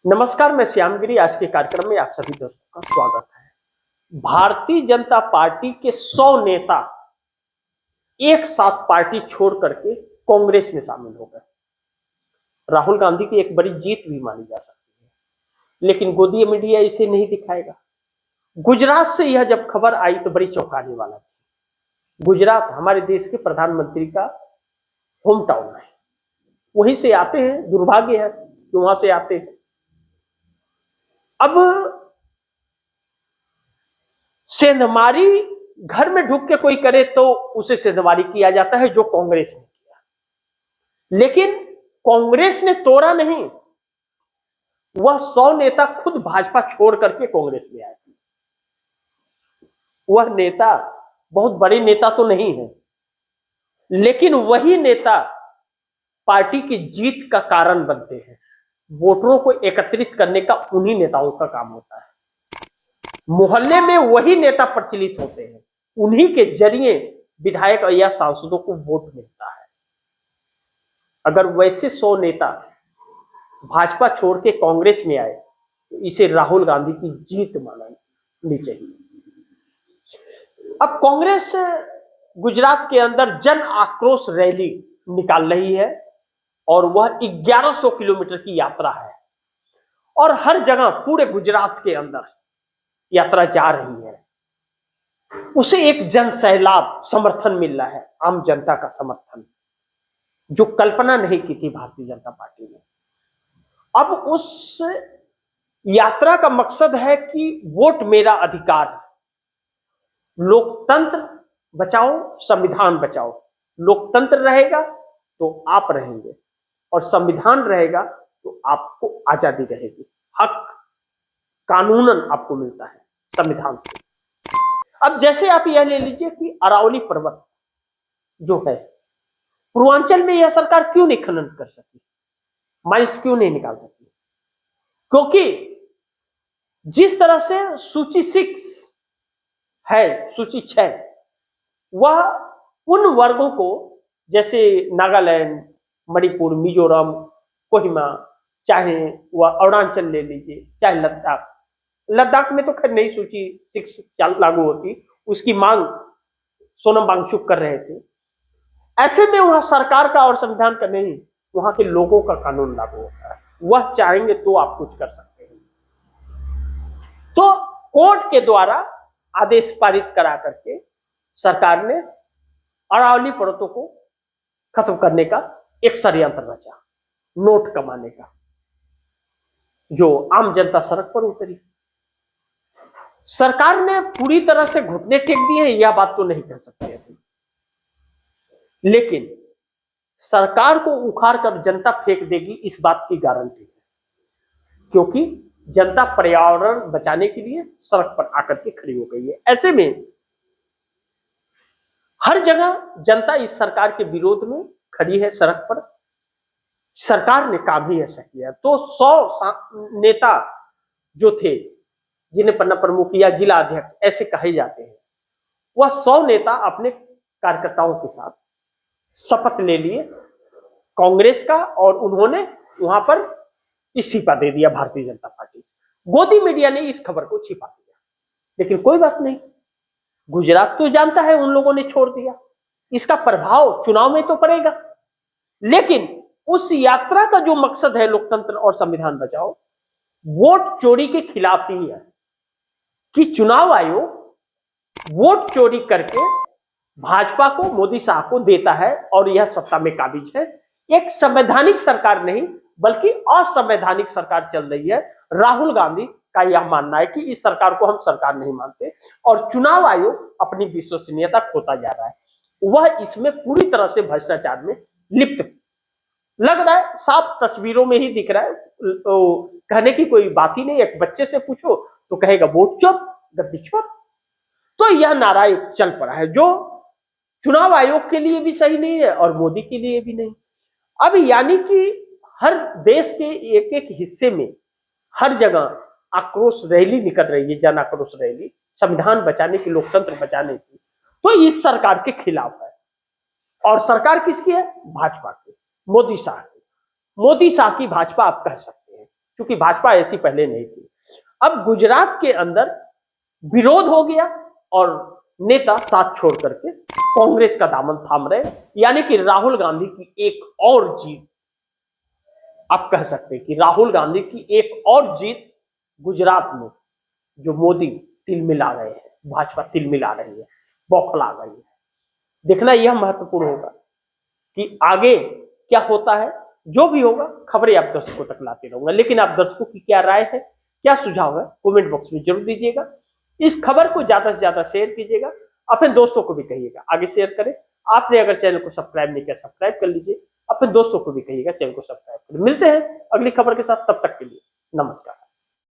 नमस्कार, मैं श्यामगिरी। आज के कार्यक्रम में आप सभी दोस्तों का स्वागत है। भारतीय जनता पार्टी के 100 नेता एक साथ पार्टी छोड़ करके कांग्रेस में शामिल हो गए। राहुल गांधी की एक बड़ी जीत भी मानी जा सकती है, लेकिन गोदी मीडिया इसे नहीं दिखाएगा। गुजरात से यह जब खबर आई तो बड़ी चौंकाने वाला थी। गुजरात हमारे देश के प्रधानमंत्री का होम टाउन है, वहीं से आते हैं। दुर्भाग्य है कि वहां से आते हैं। अब सेंधमारी घर में ढुक के कोई करे तो उसे सेंधमारी किया जाता है, जो कांग्रेस ने किया। लेकिन कांग्रेस ने तोड़ा नहीं, वह 100 नेता खुद भाजपा छोड़ करके कांग्रेस में आए। वह नेता बहुत बड़े नेता तो नहीं है, लेकिन वही नेता पार्टी की जीत का कारण बनते हैं। वोटरों को एकत्रित करने का उन्हीं नेताओं का काम होता है। मोहल्ले में वही नेता प्रचलित होते हैं, उन्हीं के जरिए विधायक या सांसदों को वोट मिलता है। अगर वैसे 100 नेता भाजपा छोड़ के कांग्रेस में आए तो इसे राहुल गांधी की जीत माननी चाहिए। अब कांग्रेस गुजरात के अंदर जन आक्रोश रैली निकाल रही है और वह 1100 किलोमीटर की यात्रा है और हर जगह पूरे गुजरात के अंदर यात्रा जा रही है। उसे एक जन सैलाब समर्थन मिल रहा है, आम जनता का समर्थन, जो कल्पना नहीं की थी भारतीय जनता पार्टी ने। अब उस यात्रा का मकसद है कि वोट मेरा अधिकार, लोकतंत्र बचाओ, संविधान बचाओ। लोकतंत्र रहेगा तो आप रहेंगे और संविधान रहेगा तो आपको आजादी रहेगी। हक कानूनन आपको मिलता है संविधान से। अब जैसे आप यह ले लीजिए कि अरावली पर्वत जो है, पूर्वांचल में यह सरकार क्यों नहीं खनन कर सकी, माइंस क्यों नहीं निकाल सकी? क्योंकि जिस तरह से सूची 6 है, सूची 6, वह उन वर्गों को, जैसे नागालैंड, मणिपुर, मिजोरम, कोहिमा, चाहे वह अरुणाचल ले लीजिए, चाहे लद्दाख में तो खैर नई सूची 6 लागू होती, उसकी मांग सोनम वांगचुक कर रहे थे। ऐसे में वह सरकार का और संविधान का नहीं, वहां के लोगों का कानून लागू होता है। वह चाहेंगे तो आप कुछ कर सकते हैं। तो कोर्ट के द्वारा आदेश पारित करा करके सरकार ने अरावली पर्वतों को खत्म करने का एक षड्यंत्र रचा, नोट कमाने का, जो आम जनता सड़क पर उतरी। सरकार ने पूरी तरह से घुटने टेक दिए, यह बात तो नहीं कह सकते थे, लेकिन सरकार को उखाड़ कर जनता फेंक देगी, इस बात की गारंटी है। क्योंकि जनता पर्यावरण बचाने के लिए सड़क पर आकर के खड़ी हो गई है। ऐसे में हर जगह जनता इस सरकार के विरोध में खड़ी है सड़क पर। सरकार ने काम ही ऐसा किया। तो 100 नेता जो थे, जिन्हें पन्ना प्रमुख या जिला अध्यक्ष ऐसे कहे जाते हैं, वह 100 नेता अपने कार्यकर्ताओं के साथ शपथ ले लिए कांग्रेस का, और उन्होंने वहां पर इस्तीफा दे दिया भारतीय जनता पार्टी से। गोदी मीडिया ने इस खबर को छिपा दिया, लेकिन कोई बात नहीं, गुजरात तो जानता है उन लोगों ने छोड़ दिया, इसका प्रभाव चुनाव में तो पड़ेगा। लेकिन उस यात्रा का जो मकसद है, लोकतंत्र और संविधान बचाओ, वोट चोरी के खिलाफ ही है कि चुनाव आयोग वोट चोरी करके भाजपा को, मोदी साहब को देता है और यह सत्ता में काबिज है। एक संवैधानिक सरकार नहीं बल्कि असंवैधानिक सरकार चल रही है। राहुल गांधी का यह मानना है कि इस सरकार को हम सरकार नहीं मानते और चुनाव आयोग अपनी विश्वसनीयता खोता जा रहा है। वह इसमें पूरी तरह से भ्रष्टाचार में लिप्त लग रहा है, साफ तस्वीरों में ही दिख रहा है। तो कहने की कोई बात ही नहीं। एक बच्चे से पूछो तो कहेगा वोट चोर, गद्दी चोर। तो यह नारा चल पड़ा है, जो चुनाव आयोग के लिए भी सही नहीं है और मोदी के लिए भी नहीं। अब यानी कि हर देश के एक एक हिस्से में हर जगह आक्रोश रैली निकल रही है, जन आक्रोश रैली, संविधान बचाने की, लोकतंत्र बचाने की। तो इस सरकार के खिलाफ है। और सरकार किसकी है? भाजपा की, मोदी शाह की। मोदी शाह की भाजपा आप कह सकते हैं। क्योंकि भाजपा ऐसी पहले नहीं थी। अब गुजरात के अंदर विरोध हो गया और नेता साथ छोड़ करके कांग्रेस का दामन थाम रहे, यानी कि राहुल गांधी की एक और जीत, आप कह सकते हैं कि राहुल गांधी की एक और जीत गुजरात में, जो मोदी तिलमिला रहे हैं, भाजपा तिलमिला रही है, बौखला गई है। देखना यह महत्वपूर्ण होगा कि आगे क्या होता है। जो भी होगा खबरें आप दर्शकों तक लाते रहूंगा, लेकिन आप दर्शकों की क्या राय है, क्या सुझाव है, कमेंट बॉक्स में जरूर दीजिएगा। इस खबर को ज्यादा से ज्यादा शेयर कीजिएगा, अपने दोस्तों को भी कहिएगा आगे शेयर करें। आपने अगर चैनल को सब्सक्राइब नहीं किया, सब्सक्राइब कर लीजिए, अपने दोस्तों को भी कहिएगा चैनल को सब्सक्राइब करें। मिलते हैं अगली खबर के साथ, तब तक के लिए नमस्कार।